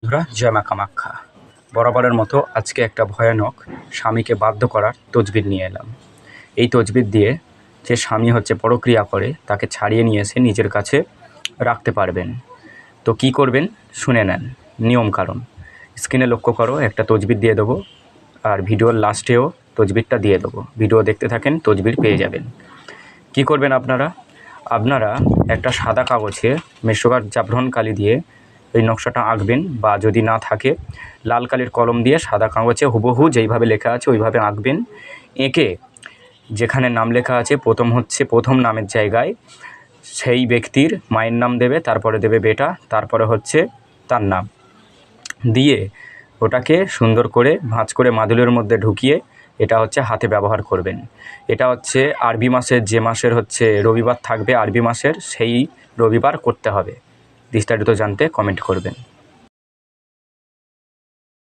বন্ধুরা, জয় মা কামাখ্যা। বরাবরের মতো আজকে একটা ভয়ানক স্বামীকে বাধ্য করার তজবির নিয়ে এলাম। এই তজবির দিয়ে যে স্বামী পরক্রিয়া করে তাকে ছাড়িয়ে নিয়ে এসে নিজের কাছে রাখতে পারবেন। তো কি করবেন শুনে নেন নিয়মকানুন। স্ক্রিনে লক্ষ্য করো, একটা তজবির দিয়ে দেবো, আর ভিডিওর লাস্টেও তজবিরটা দিয়ে দেবো। ভিডিও দেখতে থাকেন, তজবির পেয়ে যাবেন। কি করবেন আপনারা একটা সাদা কাগজে মেসোগার জাফরান কালি দিয়ে এই নকশাটা আঁকবেন, বা যদি না থাকে লাল কালির কলম দিয়ে সাদা কাগজে হুবহু যেইভাবে লেখা আছে ওইভাবে আঁকবেন। এঁকে যেখানে নাম লেখা আছে প্রথম নামের জায়গায় সেই ব্যক্তির মায়ের নাম দেবে, তারপরে দেবে বেটা, তারপরে তার নাম দিয়ে ওটাকে সুন্দর করে ভাঁজ করে মাদুরের মধ্যে ঢুকিয়ে এটা হাতে ব্যবহার করবেন। এটা আরবি মাসের, যে মাসের রবিবার থাকবে আরবি মাসের, সেই রবিবার করতে হবে। বিস্তারিত জানতে কমেন্ট করবেন।